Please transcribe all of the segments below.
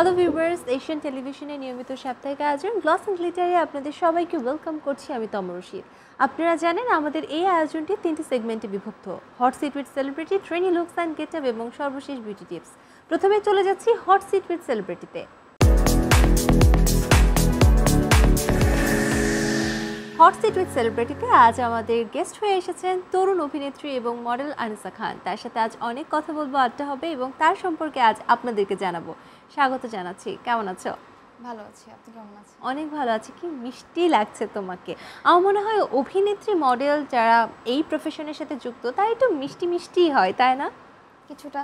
Hello viewers, Asian টেলিভিশনের নিয়মিত সাপ্তাহিক আয়োজন গ্লস অ্যান্ড গ্লিটারে আপনাদের সবাইকে ওয়েলকাম করছি আমি তমর রশিদ। আপনারা জানেন আমাদের এই আয়োজনটি 3টি সেগমেন্টে বিভক্ত: hot seat with celebrity, trendy looks and getup এবং সর্বশেষ বিউটি টিপস। প্রথমে চলে যাচ্ছি হট সিট উইথ সেলিব্রিটিতে। হট সিট উইথ সেলিব্রিটিতে আজ আমাদের গেস্ট হয়ে এসেছেন তরুণ অভিনেত্রী এবং মডেল আনিসা খান। তার সাথে আজ অনেক কথা বলবো, আড্ডা হবে এবং তার সম্পর্কে আজ আপনাদেরকে জানাবো। স্বাগত জানাচ্ছি। কেমন আছো? ভালো আছি, আপনি কেমন আছেন? অনেক ভালো আছি। কি মিষ্টি লাগছে তোমাকে। আমার মনে হয় অভিনেত্রী মডেল যারা এই প্রফেশনের সাথে যুক্ত তারা একটু মিষ্টি মিষ্টি হয়, তাই না? কিছুটা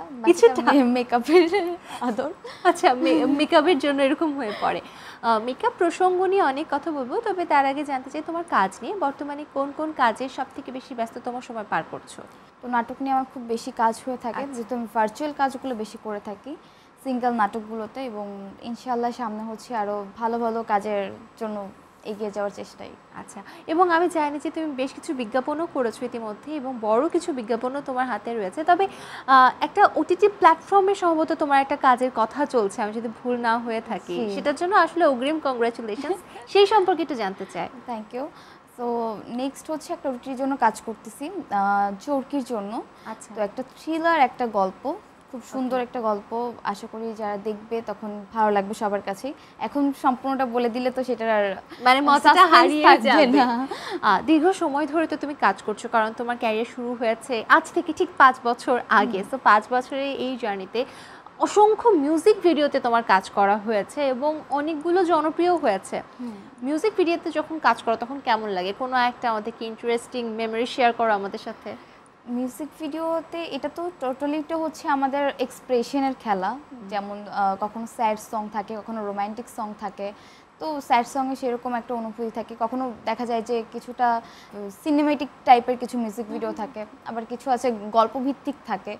মেকআপের আদর। আচ্ছা, মেকআপের জন্য এরকম হয়ে পড়ে। মেকআপ প্রসঙ্গ নিয়ে অনেক কথা বলবো, তবে তার আগে জানতে চাই তোমার কাজ নিয়ে। বর্তমানে কোন কোন কাজে সব থেকে বেশি ব্যস্ততম সময় পার করছো? তো নাটক নিয়ে আমার খুব বেশি কাজ হয়ে থাকে, যেহেতু আমি ভার্চুয়াল কাজগুলো বেশি করে থাকি সিঙ্গেল নাটকগুলোতে, এবং ইনশাআল্লাহ সামনে হচ্ছে আরও ভালো ভালো কাজের জন্য এগিয়ে যাওয়ার চেষ্টাই। আচ্ছা, এবং আমি জানি যে তুমি বেশ কিছু বিজ্ঞাপনও করেছো ইতিমধ্যে, এবং বড় কিছু বিজ্ঞাপনও তোমার হাতে রয়েছে। তবে একটা ওটিটি প্ল্যাটফর্মে সম্ভবত তোমার একটা কাজের কথা চলছে, আমি যদি ভুল না হয়ে থাকি। সেটার জন্য আসলে অগ্রিম কংগ্রাচুলেশন। সেই সম্পর্কে একটু জানতে চাই। Thank you. তো নেক্সট হচ্ছে একটা ওটিটির জন্য কাজ করতেছি, চরকির জন্য। আচ্ছা, তো একটা থ্রিলার, একটা গল্প, খুব সুন্দর একটা গল্প। আশা করি যারা দেখবে তখন ভালো লাগবে সবার কাছেই। এখন সম্পূর্ণটা বলে দিলে তো সেটার আর মানে মজাটা হারিয়ে যাবে। দীর্ঘ সময় ধরে তো তুমি কাজ করছো, কারণ তোমার ক্যারিয়ার শুরু হয়েছে আজ থেকে ঠিক 5 বছর আগে। তো 5 বছরের এই জার্নিতে অসংখ্য মিউজিক ভিডিওতে তোমার কাজ করা হয়েছে এবং অনেকগুলো জনপ্রিয় হয়েছে। মিউজিক ভিডিওতে যখন কাজ করো তখন কেমন লাগে? কোনো একটা আমাদেরকে ইন্টারেস্টিং মেমোরি শেয়ার করো আমাদের সাথে। মিউজিক ভিডিওতে এটা তো টোটালিটা হচ্ছে আমাদের এক্সপ্রেশনের খেলা। যেমন কখনো স্যাড সং থাকে, কখনো রোমান্টিক সং থাকে। তো স্যাড সঙ্গে সেরকম একটা অনুভূতি থাকে, কখনো দেখা যায় যে কিছুটা সিনেমেটিক টাইপের কিছু মিউজিক ভিডিও থাকে, আবার কিছু আছে গল্পভিত্তিক থাকে।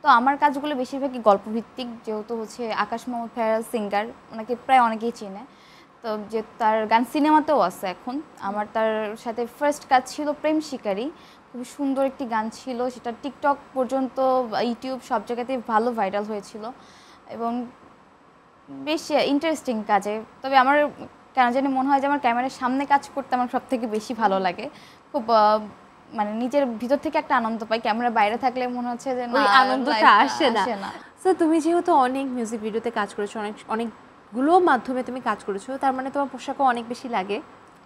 তো আমার কাজগুলো বেশিরভাগই গল্পভিত্তিক, যেহেতু হচ্ছে আকাশ মোহাম্মদ ফেরাজ সিঙ্গার, ওনাকে প্রায় অনেকেই চেনে। তো যে তার গান সিনেমাতেও আছে এখন। আমার তার সাথে ফার্স্ট কাজ ছিল প্রেম শিকারী, খুব সুন্দর একটি গান ছিল, সেটা টিকটক পর্যন্ত, ইউটিউব সব জায়গাতেই ভালো ভাইরাল হয়েছিল এবং বেশ ইন্টারেস্টিং কাজে। তবে আমার কেন জানি মনে হয় যে আমার ক্যামেরার সামনে কাজ করতে আমার সব থেকে বেশি ভালো লাগে। খুব মানে নিজের ভিতর থেকে একটা আনন্দ পাই, ক্যামেরা বাইরে থাকলে মনে হচ্ছে যে না, আনন্দটা আসে না। সো তুমি যেহেতু অনেক মিউজিক ভিডিওতে কাজ করেছো, অনেকগুলো মাধ্যমে তুমি কাজ করেছো, তার মানে তোমার পোশাকও অনেক বেশি লাগে।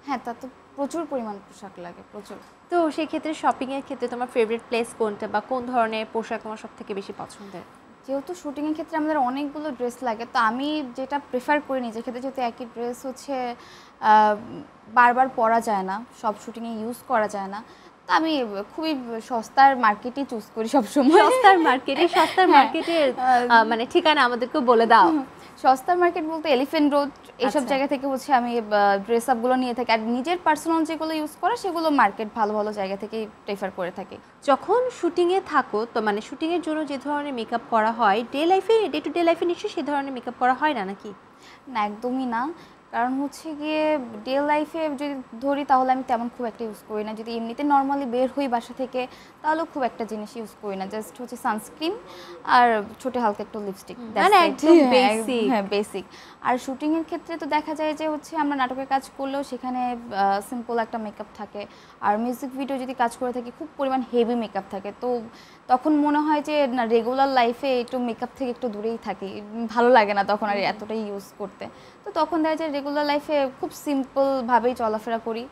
হ্যাঁ, তা তো প্রচুর পরিমাণ পোশাক লাগে, প্রচুর। তো সেই ক্ষেত্রে শপিংয়ের ক্ষেত্রে তোমার ফেভারিট প্লেস কোনটা, বা কোন ধরনের পোশাক তোমার সব থেকে বেশি পছন্দের? যেহেতু শুটিংয়ের ক্ষেত্রে আমাদের অনেকগুলো ড্রেস লাগে, তো আমি যেটা প্রেফার করি নিজের ক্ষেত্রে, যেহেতু একই ড্রেস হচ্ছে বারবার পরা যায় না, সব শুটিংয়ে ইউজ করা যায় না, তো আমি খুবই সস্তার মার্কেটই চুজ করি সবসময়। সস্তার মার্কেটের মানে ঠিকানা আমাদেরকে বলে দাও। সস্তার মার্কেট বলতে এলিফ্যান্ট রোড, এইসব জায়গা থেকে হচ্ছে আমি ড্রেস আপগুলো নিয়ে থাকি। আর নিজের পার্সোনাল যেগুলো ইউজ করা সেগুলো মার্কেট ভালো ভালো জায়গা থেকেই প্রেফার করে থাকি। যখন শুটিংয়ে থাকো, তো মানে শুটিংয়ের জন্য যে ধরনের মেকআপ করা হয়, ডে টু ডে লাইফে নিশ্চয়ই সে ধরনের মেকআপ করা হয় না, নাকি? না, একদমই না। কারণ হচ্ছে গিয়ে ডে লাইফে যদি ধরি তাহলে আমি তেমন খুব একটা ইউজ করি না। যদি এমনিতে নর্মালি বের হই বাসা থেকে তাহলেও খুব একটা জিনিস ইউজ করি না, জাস্ট হচ্ছে সানস্ক্রিন আর ছোট হালকা একটু লিপস্টিক, মানে একদম বেসিক। হ্যাঁ, বেসিক। আর শুটিংয়ের ক্ষেত্রে তো দেখা যায় যে হচ্ছে আমরা নাটকের কাজ করলেও সেখানে সিম্পল একটা মেকআপ থাকে, আর মিউজিক ভিডিও যদি কাজ করে থাকি খুব পরিমাণ হেভি মেকআপ থাকে। তো তখন মনে হয় যে না, রেগুলার লাইফে একটু মেকআপ থেকে একটু দূরেই থাকি, ভালো লাগে না তখন আর এতটাই ইউজ করতে। তো তখন দেখা যায় রেগুলার লাইফে খুব সিম্পলভাবেই চলাফেরা করি,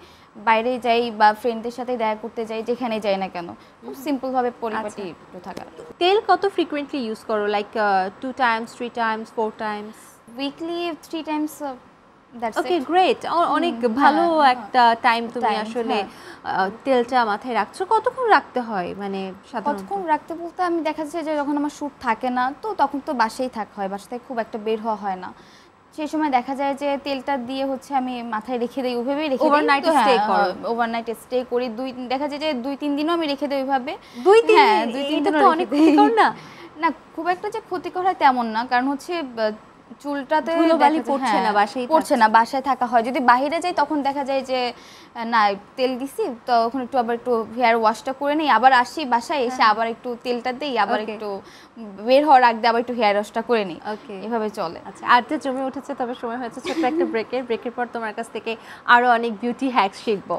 বাইরে যাই বা ফ্রেন্ডদের সাথে দেখা করতে যাই, যেখানে যাই না কেন খুব সিম্পলভাবে পরিপাটি একটু থাকা। তেল কত ফ্রিকুয়েন্টলি ইউজ করো? Like 2 times, 3 times, 4 times? Weekly 3 times। ওকে, গ্রেট। অনেক ভালো একটা টাইম তুমি আসলে তেলটা মাথায় রাখছো। কতক্ষণ রাখতে হয় মানে সাধারণত? কতক্ষণ রাখতে বলতে আমি দেখা যাচ্ছে যে যখন আমার শ্যুট থাকে না, তো তখন তো বাসায় থাকা হয়, বাসা থেকে খুব একটা বের হওয়া হয় না। সেই সময় দেখা যায় যে তেলটা দিয়ে হচ্ছে আমি মাথায় রেখে দিই, ওইভাবেই রেখে দিই। ওভারনাইট স্টে করো? ওভারনাইট স্টে করি, দেখা যায় যে 2-3 দিনও আমি রেখে দিই ওইভাবে। 2-3 দিন? এটা তো অনেক ক্ষতিকর না? না, খুব একটা যে ক্ষতিকর হয় তেমন না, কারণ হচ্ছে চুলটাতে ধুলোবালি পড়ছে না, বাসায় পড়ছে না, বাসায় থাকা হয়। যদি বাইরে যাই তখন দেখা যায় যে না তেল দিছি, তখন একটু আবার একটু হেয়ার ওয়াশটা করে নিই, আবার আসি বাসায় এসে আবার একটু তেলটা দিই, আবার একটু বের হওয়ার আগে আবার একটু হেয়ার ওয়াশটা করে নিই, এভাবে চলে। আচ্ছা, আড্ডা জমে উঠেছে, তবে সময় হয়েছে ছোট্ট একটা ব্রেকের পর তোমার কাছ থেকে আরো অনেক বিউটি হ্যাকস শিখবো।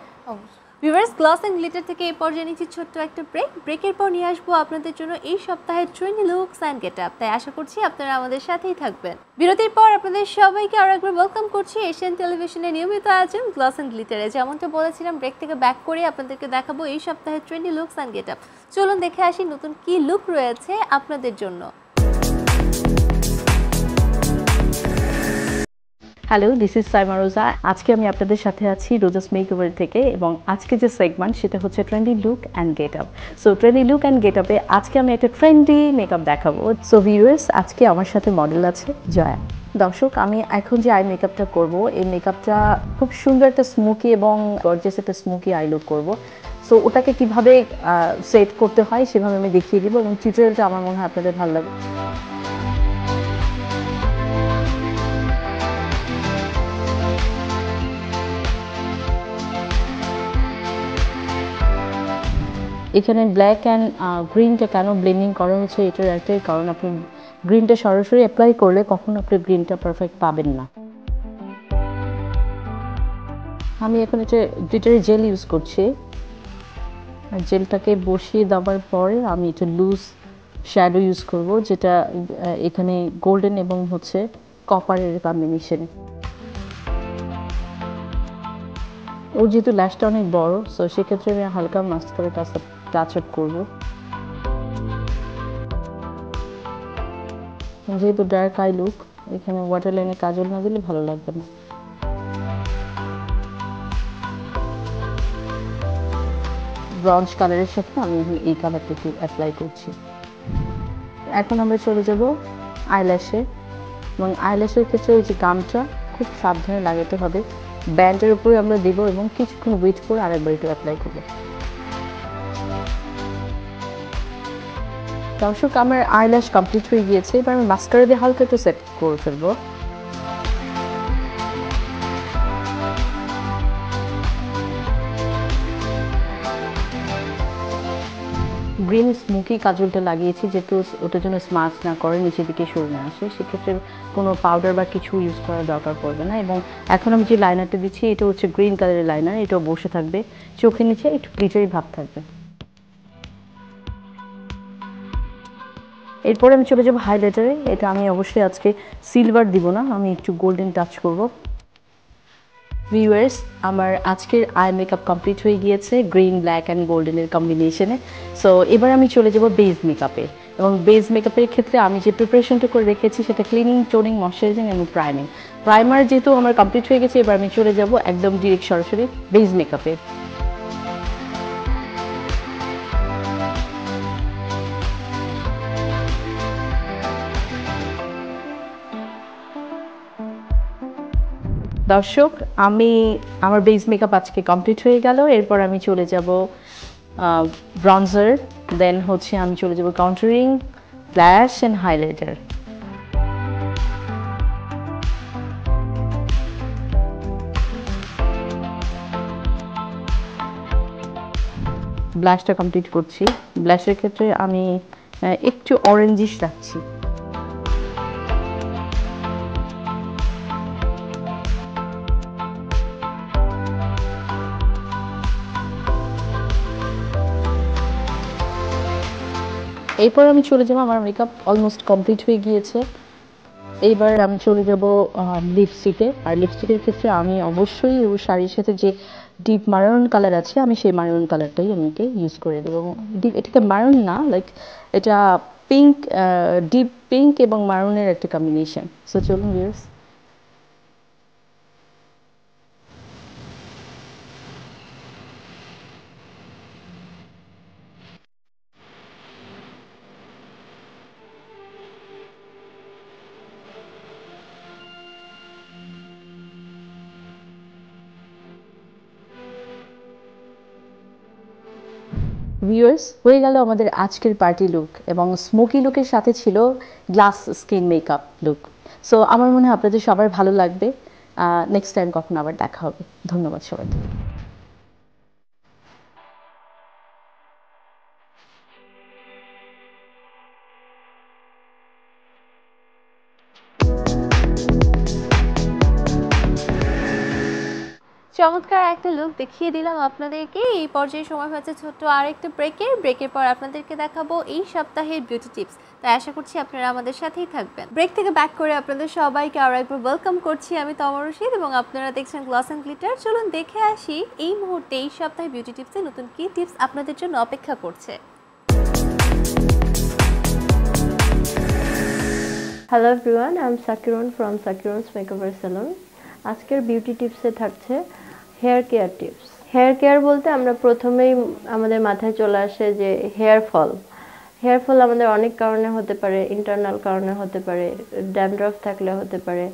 ভিউয়ার্স, গ্লস এন্ড গ্লিটার থেকে এই পর্যায়ে নিচ্ছি ছোট্ট একটা ব্রেকের পর নিয়ে আসবো আপনাদের জন্য এই সপ্তাহের ট্রেন্ডি লুকস অ্যান্ড গেটআপ। তাই আশা করছি আপনারা আমাদের সাথেই থাকবেন। বিরতির পর আপনাদের সবাইকে আরো একবার ওয়েলকাম করছি এশিয়ান টেলিভিশনের নিয়মিত আয়োজন গ্লস এন্ড গ্লিটারে। যেমনটা বলেছিলাম, ব্রেক থেকে ব্যাক করে আপনাদেরকে দেখাবো এই সপ্তাহের ট্রেন্ডি লুকস অ্যান্ড গেটআপ। চলুন দেখে আসি নতুন কি লুক রয়েছে আপনাদের জন্য। হ্যালো, দিস ইজ সাইমা রোজা। আজকে আমি আপনাদের সাথে আছি রোজাস মেকওভার থেকে, এবং আজকে যে সেগমেন্ট সেটা হচ্ছে trendy look and get up. So trendy look and get আপে আজকে আমি একটা ট্রেন্ডি মেকআপ দেখাবো। সো ভিউয়ার্স, আজকে আমার সাথে মডেল আছে জয়া। দর্শক, আমি এখন যে আই মেকআপটা করব, এই মেকআপটা খুব সুন্দর একটা স্মোকি এবং গর্জিয়াস একটা স্মোকি আই লুক করব। সো ওটাকে কিভাবে সেট করতে হয় সেভাবে আমি দেখিয়ে দিব, এবং টিউটোরিয়ালটা আমার মনে হয় আপনাদের ভালো লাগবে। এখানে ব্ল্যাক অ্যান্ড গ্রিনটা কেন ব্লেন্ডিং করা হচ্ছে, এটার একটাই কারণ, আপনি গ্রিনটা সরাসরি অ্যাপ্লাই করলে কখনো আপনি গ্রিনটা পারফেক্ট পাবেন না। আমি এখন এটা গ্লিটারের জেল ইউজ করছি। জেলটাকে বসিয়ে দেওয়ার পরে আমি এটা লুজ শ্যাডো ইউজ করব, যেটা এখানে গোল্ডেন এবং হচ্ছে কপারের কম্বিনেশনে। ও যেহেতু ল্যাশটা অনেক বড়, সো সেক্ষেত্রে আমি হালকা মাস্কারা টাচ আপ করবো। যেহেতু ডার্ক আই লুক, এখানে ওয়াটার লাইনে কাজল না দিলে ভালো লাগবে না। ব্রঞ্জ কালারের সাথে আমি এই কালারটা একটু অ্যাপ্লাই করছি। এখন আমরা চলে যাব আইল্যাশে, এবং আইল্যাশের ক্ষেত্রে ওই যে গামটা খুব সাবধানে লাগাতে হবে। ব্যান্ডের উপরে আমরা দেব এবং কিছুক্ষণ ওয়েট করে আরেকবার একটু অ্যাপ্লাই করব। দর্শক, আমার আইল্যাশ কমপ্লিট হয়ে গিয়েছে। এবার আমি মাস্কারা দিয়ে হালকা একটু সেট করে ফেলবো। গ্রিন স্মোকি কাজলটা লাগিয়েছি, যেহেতু ওটার জন্য স্মাচ না করে নিচের দিকে সরে না আসে, সেক্ষেত্রে কোনো পাউডার বা কিছু ইউজ করার দরকার পড়বে না। এবং এখন আমি যে লাইনারটা দিচ্ছি এটা হচ্ছে গ্রিন কালারের লাইনার, এটাও বসে থাকবে, চোখের নিচে একটু গ্লিটারি ভাব থাকবে। এরপরে আমি চলে যাবো হাইলাইটারে। এটা আমি অবশ্যই আজকে সিলভার দিব না, আমি একটু গোল্ডেন টাচ করব। ভিউয়ার্স, আমার আজকের আই মেকআপ কমপ্লিট হয়ে গিয়েছে গ্রিন, ব্ল্যাক অ্যান্ড গোল্ডেনের কম্বিনেশনে। সো এবার আমি চলে যাব বেস মেকআপে, এবং বেস মেকআপের ক্ষেত্রে আমি যে প্রিপারেশনটা করে রেখেছি সেটা ক্লিনিং, টোনিং, ময়শ্চারাইজিং এবং প্রাইমিং। প্রাইমার যেহেতু আমার কমপ্লিট হয়ে গেছে, এবার আমি চলে যাব একদম ডিরেক্ট সরাসরি বেস মেকআপে। দর্শক, আমার বেস মেকআপ আজকে কমপ্লিট হয়ে গেল। এরপর আমি চলে যাব ব্রঞ্জার, দেন হচ্ছে আমি চলে যাব contouring, blush and highlighter. ব্লাশটা complete করছি। ব্লাশের ক্ষেত্রে আমি একটু অরেঞ্জিশ রাখছি। এরপর আমি চলে যাব, আমার মেকআপ অলমোস্ট কমপ্লিট হয়ে গিয়েছে। এইবার আমি চলে যাব লিপস্টিকে। আর লিপস্টিকের ক্ষেত্রে আমি অবশ্যই শাড়ির সাথে যে ডিপ মারুন কালার আছে, আমি সেই মারুন কালারটাই আমাকে ইউজ করে দেবো। ডিপ, এটাকে মারুন না, লাইক এটা পিঙ্ক, ডিপ পিঙ্ক এবং মারুনের একটা কম্বিনেশন। সো চলুন ভিউয়ার্স। ভিউয়ার্স, হয়ে গেল আমাদের আজকের পার্টি লুক, এবং স্মোকি লুকের সাথে ছিল glass skin makeup look. So আমার মনে হয় আপনাদের সবার ভালো লাগবে। নেক্সট টাইম কখনো আবার দেখা হবে। ধন্যবাদ সবাইকে। চমৎকার একটা লুক দেখিয়ে দিলাম আপনাদেরকে। এই পর্যায়ে সময় হচ্ছে ছোট্ট আরেকটা ব্রেকের পর আপনাদেরকে দেখাবো এই সপ্তাহের বিউটি টিপস। তাই আশা করছি আপনারা আমাদের সাথেই থাকবেন। ব্রেক থেকে ব্যাক করে আপনাদের সবাইকে আরও একবার ওয়েলকাম করছি। আমি তমা রশিদ এবং আপনারা দেখছেন গ্লস অ্যান্ড গ্লিটার। চলুন দেখে আসি এই মুহূর্তে এই সপ্তাহে বিউটি টিপসে নতুন কী টিপস আপনাদের জন্য অপেক্ষা করছে। Hello everyone, I am Sakirun from Sakirun's makeover salon. আজকের বিউটি টিপসে থাকছে hair care tips. Hair care বলতে আমরা প্রথমেই আমাদের মাথায় চলে আসে যে হেয়ার ফল আমাদের অনেক কারণে হতে পারে, ইন্টারনাল কারণে হতে পারে, ড্যান্ড্রফ থাকলে হতে পারে,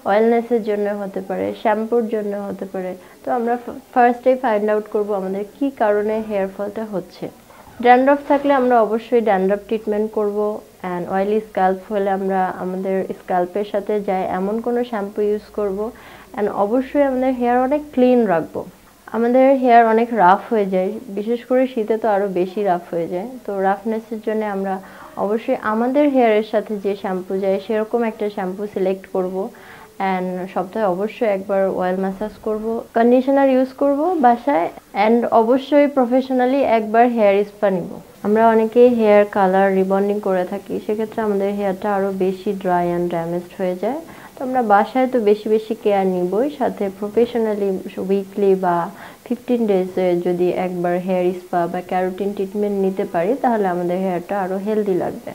অয়েলনেসের জন্য হতে পারে, শ্যাম্পুর জন্য হতে পারে। তো আমরা ফার্স্টেই ফাইন্ড আউট করব আমাদের কি কারণে হেয়ার ফলটা হচ্ছে। ড্যান্ড্রফ থাকলে আমরা অবশ্যই ড্যান্ড্রফ ট্রিটমেন্ট করব। অ্যান্ড অয়েলি স্ক্যাল্প হলে আমরা আমাদের স্ক্যাল্পের সাথে যায় এমন কোনো শ্যাম্পু ইউজ করব। অ্যান্ড অবশ্যই আমাদের হেয়ার অনেক ক্লিন রাখবো। আমাদের হেয়ার অনেক রাফ হয়ে যায়, বিশেষ করে শীতে তো আরও বেশি রাফ হয়ে যায়। তো রাফনেসের জন্য আমরা অবশ্যই আমাদের হেয়ারের সাথে যে শ্যাম্পু যায় সেরকম একটা শ্যাম্পু সিলেক্ট করব। অ্যান্ড সপ্তাহে অবশ্যই একবার অয়েল ম্যাসাজ করব, কন্ডিশনার ইউজ করব বাসায়। অ্যান্ড অবশ্যই প্রফেশনালি একবার হেয়ার স্পা নিব। আমরা অনেকেই হেয়ার কালার রিবন্ডিং করে থাকি, সেক্ষেত্রে আমাদের হেয়ারটা আরও বেশি ড্রাই অ্যান্ড ড্যামেজড হয়ে যায়। তো আমরা বাসায় তো বেশি বেশি কেয়ার নিবই, সাথে প্রফেশনালি উইকলি বা 15 ডেজে যদি একবার হেয়ার স্পা বা ক্যারোটিন ট্রিটমেন্ট নিতে পারি তাহলে আমাদের হেয়ারটা আরও হেলদি লাগবে।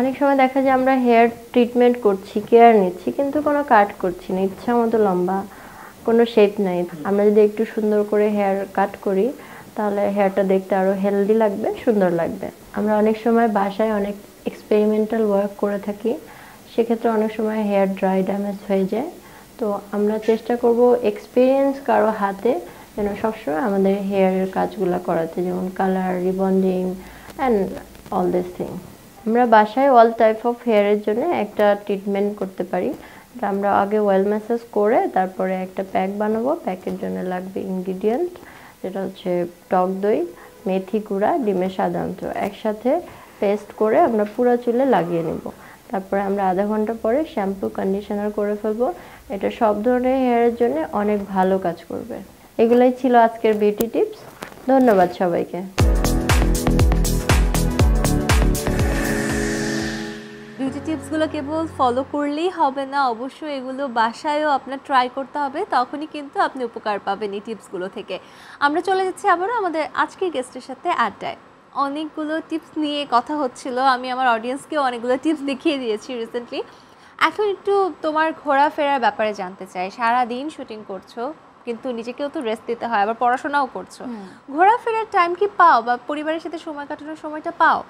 অনেক সময় দেখা যায় আমরা হেয়ার ট্রিটমেন্ট করছি, কেয়ার নিচ্ছি, কিন্তু কোনো কাট করছি না, ইচ্ছা মতো লম্বা, কোনো শেপ নাই। আমরা যদি একটু সুন্দর করে হেয়ার কাট করি তাহলে হেয়ারটা দেখতে আরও হেলদি লাগবে, সুন্দর লাগবে। আমরা অনেক সময় বাসায় অনেক এক্সপেরিমেন্টাল ওয়ার্ক করে থাকি, সেক্ষেত্রে অনেক সময় হেয়ার ড্রাই ড্যামেজ হয়ে যায়। তো আমরা চেষ্টা করব এক্সপিরিয়েন্স কারো হাতে যেন সবসময় আমাদের হেয়ারের কাজগুলো করাতে, যেমন colour, rebonding and all this thing. আমরা বাসায় অল টাইপ অফ হেয়ারের জন্য একটা ট্রিটমেন্ট করতে পারি। আমরা আগে অয়েল ম্যাসাজ করে তারপরে একটা প্যাক বানাবো। প্যাকের জন্য লাগবে ইনগ্রিডিয়েন্ট, যেটা হচ্ছে টক দই, মেথি গুঁড়া, ডিমের সাদা অংশ একসাথে পেস্ট করে আমরা পুরো চুলে লাগিয়ে নেব। তারপরে আমরা আধা ঘন্টা পরে শ্যাম্পু কন্ডিশনার করে ফেলবো। এটা সব ধরনের হেয়ারের জন্য অনেক ভালো কাজ করবে। এগুলাই ছিল আজকের বিউটি টিপস। ধন্যবাদ সবাইকে। বিউটি টিপসগুলো কেবল ফলো করলেই হবে না, অবশ্যই এগুলো বাসায়ও আপনার ট্রাই করতে হবে, তখনই কিন্তু আপনি উপকার পাবেন এই টিপসগুলো থেকে। আমরা চলে যাচ্ছি আবারও আমাদের আজকের গেস্টের সাথে আড্ডায়। অনেকগুলো টিপস নিয়ে কথা হচ্ছিল, আমি আমার অডিয়েন্সকেও অনেকগুলো টিপস দেখিয়ে দিয়েছি রিসেন্টলি। এখন একটু তোমার ঘোরাফেরার ব্যাপারে জানতে চাই। সারাদিন শুটিং করছো, কিন্তু নিজেকেও তো রেস্ট দিতে হয়, আবার পড়াশোনাও করছো। ঘোরাফেরার টাইম কি পাও বা পরিবারের সাথে সময় কাটানোর সময়টা পাও?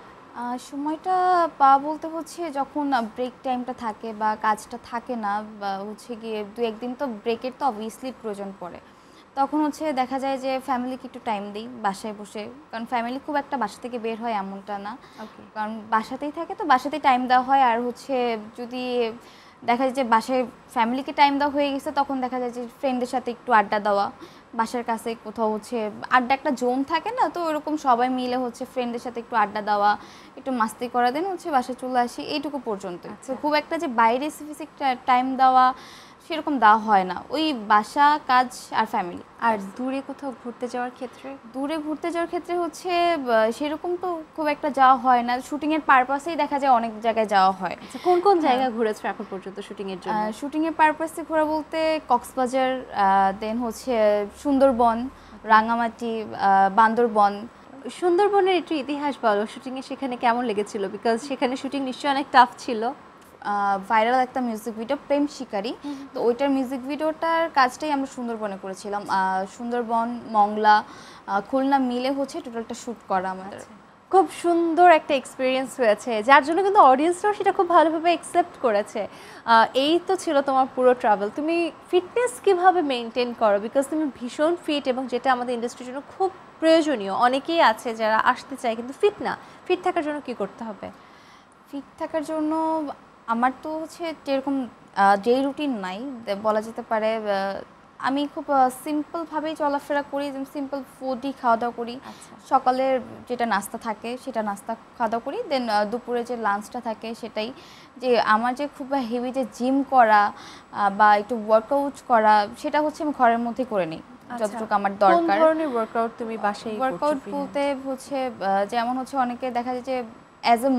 সময়টা পাওয়া বলতে হচ্ছে যখন ব্রেক টাইমটা থাকে বা কাজটা থাকে না, বা হচ্ছে গিয়ে দু একদিন তো ব্রেকের তো অবভিয়াসলি প্রয়োজন পড়ে, তখন হচ্ছে দেখা যায় যে ফ্যামিলিকে একটু টাইম দিই বাসায় বসে। কারণ ফ্যামিলি খুব একটা বাসা থেকে বের হয় এমনটা না, কারণ বাসাতেই থাকে, তো বাসাতেই টাইম দেওয়া হয়। আর হচ্ছে যদি দেখা যায় যে বাসায় ফ্যামিলিকে টাইম দেওয়া হয়ে গেছে, তখন দেখা যায় যে ফ্রেন্ডদের সাথে একটু আড্ডা দেওয়া, বাসার কাছে কোথাও হচ্ছে আড্ডা একটা জোন থাকে না, তো ওরকম সবাই মিলে হচ্ছে ফ্রেন্ডদের সাথে একটু আড্ডা দেওয়া, একটু মাস্তি করা, দেন হচ্ছে বাসায় চলে আসি, এইটুকু পর্যন্ত। তো খুব একটা যে বাইরে স্পেসিফিক টাইম দেওয়া সেরকম দেওয়া হয় না, ওই বাসা, কাজ আর ফ্যামিলি। আর দূরে কোথাও ঘুরতে যাওয়ার ক্ষেত্রে? দূরে ঘুরতে যাওয়ার ক্ষেত্রে হচ্ছে সেরকম তো খুব একটা যাওয়া হয় না, শুটিংয়ের পারপাসেই দেখা যায় অনেক জায়গায় যাওয়া হয়। কোন কোন জায়গা ঘুরেছো এখন পর্যন্ত শুটিংয়ের জন্য? শুটিংয়ের পারপাসে ঘোরা বলতে কক্সবাজার, দেন হচ্ছে সুন্দরবন, রাঙামাটি, বান্দরবন। সুন্দরবনের একটু ইতিহাস বলো, শুটিংয়ে সেখানে কেমন লেগেছিল? বিকজ সেখানে শুটিং নিশ্চয়ই অনেক টাফ ছিল। ভাইরাল একটা মিউজিক ভিডিও প্রেম শিকারী, তো ওইটার মিউজিক ভিডিওটার কাজটাই আমরা সুন্দরবনে করেছিলাম। সুন্দরবন, মংলা, খুলনা মিলে হচ্ছে টোটালটা শ্যুট করা আমাদের। খুব সুন্দর একটা এক্সপিরিয়েন্স হয়েছে, যার জন্য কিন্তু অডিয়েন্সরাও সেটা খুব ভালোভাবে অ্যাকসেপ্ট করেছে। এই তো ছিল তোমার পুরো ট্রাভেল। তুমি ফিটনেস কিভাবে মেনটেন করো? বিকজ তুমি ভীষণ ফিট, এবং যেটা আমাদের ইন্ডাস্ট্রির জন্য খুব প্রয়োজনীয়। অনেকেই আছে যারা আসতে চায় কিন্তু ফিট না। ফিট থাকার জন্য কি করতে হবে? ফিট থাকার জন্য আমার তো হচ্ছে যেরকম যেই রুটিন নাই বলা যেতে পারে আমি খুব সিম্পলভাবেই চলাফেরা করি, যেমন সিম্পল ফুডই খাওয়া দাওয়া করি। সকালের যেটা নাস্তা থাকে সেটা নাস্তা খাওয়া দাওয়া করি, দেন দুপুরে যে লাঞ্চটা থাকে সেটাই। যে আমার যে খুব হেভি যে জিম করা বা একটু ওয়ার্কআউট করা সেটা হচ্ছে আমি ঘরের মধ্যেই করে নিই যতটুকু আমার দরকার। কোন ধরনের ওয়ার্কআউট তুমি বাসায় করছো? ওয়ার্কআউট বলতে হচ্ছে যেমন হচ্ছে অনেকে দেখা যায় যে অ্যাজ এ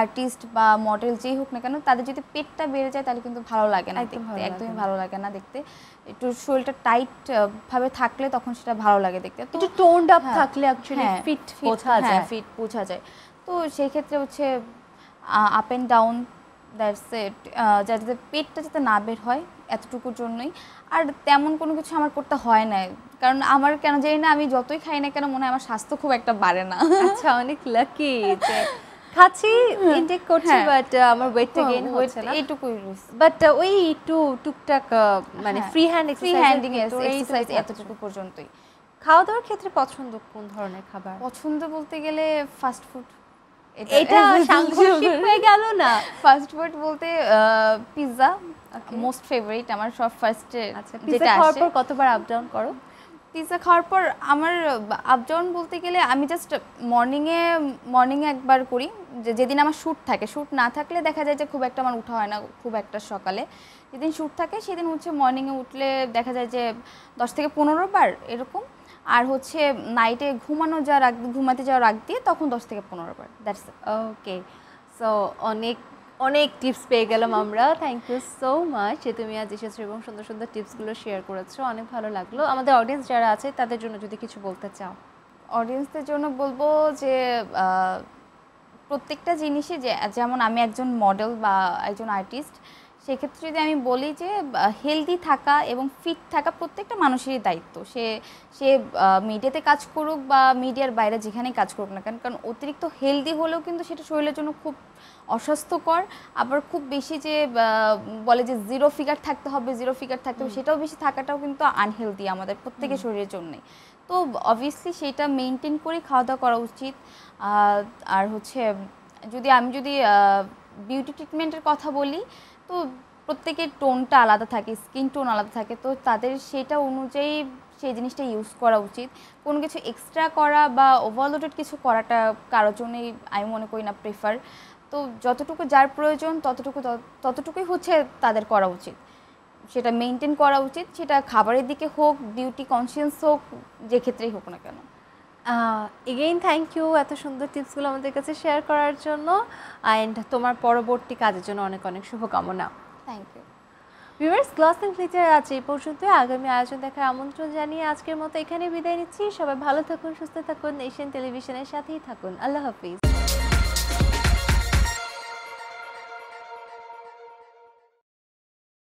আর্টিস্ট বা মডেল যেই হোক না কেন তাদের যদি পেটটা বেড়ে যায় তাহলে কিন্তু ভালো লাগে না দেখতে, একদমই ভালো লাগে না দেখতে। একটু শরীরটা টাইট ভাবে থাকলে তখন সেটা ভালো লাগে দেখতে, একটু টোনড আপ থাকলে অ্যাকচুয়ালি ফিট বোঝা যায়, ফিট বোঝা যায়। তো সেই ক্ষেত্রে হচ্ছে up and down, that's it, যাতে পেটটা যাতে না বের হয় এতটুকুর জন্যই। আর তেমন কোনো কিছু আমার করতে হয় না, কারণ আমার কেন জানি না আমি যতই খাই না কেন মনে হয় আমার স্বাস্থ্য খুব একটা বাড়ে না। আচ্ছা, অনেক লাকি যে খাচ্ছি, ইনটেক করছি, বাট আমার ওয়েটটা গেইন হচ্ছে না, এইটুকুই। বাট ওই একটু টুকটাক মানে ফ্রি হ্যান্ডিং এক্সারসাইজ এতটুকু পর্যন্তই। খাওয়া দাওয়ার ক্ষেত্রে পছন্দ কোন ধরনের খাবার? পছন্দ বলতে গেলে ফাস্ট ফুড। এটা সাংঘর্ষিক হয়ে গেল না? ফাস্ট ফুড বলতে পিৎজা মোস্ট ফেভারিট আমার, সব ফার্স্টে। আচ্ছা, পিৎজা খাওয়ার পর কতবার আপ ডাউন করো? পিৎজা খাওয়ার পর আমার আপ ডাউন বলতে গেলে আমি জাস্ট মর্নিংয়ে একবার করি, যেদিন আমার শ্যুট থাকে। শ্যুট না থাকলে দেখা যায় যে খুব একটা আমার উঠা হয় না খুব একটা সকালে। যেদিন শ্যুট থাকে সেদিন হচ্ছে মর্নিংয়ে উঠলে দেখা যায় যে 10 থেকে 15 বার এরকম। আর হচ্ছে নাইটে ঘুমাতে যাওয়ার আগ দিয়ে তখন 10 থেকে 15 বার। That's okay. সো অনেক টিপস পেয়ে গেলাম আমরা। থ্যাংক ইউ সো মাচ যে তুমি আজ এসেছো এবং সুন্দর সুন্দর টিপসগুলো শেয়ার করেছো, অনেক ভালো লাগলো। আমাদের অডিয়েন্স যারা আছে তাদের জন্য যদি কিছু বলতে চাও? অডিয়েন্সদের জন্য বলবো যে প্রত্যেকটা জিনিসই যেমন আমি একজন মডেল বা একজন আর্টিস্ট, সেক্ষেত্রে যদি আমি বলি যে হেলদি থাকা এবং ফিট থাকা প্রত্যেকটা মানুষেরই দায়িত্ব। সে মিডিয়াতে কাজ করুক বা মিডিয়ার বাইরে যেখানেই কাজ করুক না কেন, কারণ অতিরিক্ত হেলদি হলেও কিন্তু সেটা শরীরের জন্য খুব অস্বাস্থ্যকর। আবার খুব বেশি যে বলে যে জিরো ফিগার থাকতে হবে সেটাও বেশি থাকাটাও কিন্তু আনহেলদি আমাদের প্রত্যেকের শরীরের জন্যে। তো অবভিয়াসলি সেটা মেনটেন করে খাওয়া দাওয়া করা উচিত। আর হচ্ছে আমি যদি বিউটি ট্রিটমেন্টের কথা বলি, তো প্রত্যেকের টোনটা আলাদা থাকে, স্কিন টোন আলাদা থাকে, তো তাদের সেটা অনুযায়ী সেই জিনিসটা ইউজ করা উচিত। কোনো কিছু এক্সট্রা করা বা ওভারলোডেড কিছু করাটা কারোর জন্যই আমি মনে করি না প্রেফার। তো যতটুকু যার প্রয়োজন ততটুকুই হচ্ছে তাদের করা উচিত, সেটা মেনটেন করা উচিত, সেটা খাবারের দিকে হোক, বিউটি কনসিয়াস হোক, যে ক্ষেত্রেই হোক না কেন। এগেইন থ্যাংক ইউ এত সুন্দর টিপসগুলো আমাদের কাছে শেয়ার করার জন্য, অ্যান্ড তোমার পরবর্তী কাজের জন্য অনেক অনেক শুভকামনা। Thank you. Viewers, gloss and glitter আজ এই পর্যন্ত। আগামী আয়োজন দেখার আমন্ত্রণ জানিয়ে আজকের মতো এখানে বিদায় নিচ্ছি। সবাই ভালো থাকুন, সুস্থ থাকুন, এশিয়ান টেলিভিশনের সাথেই থাকুন। আল্লাহ হাফিজ।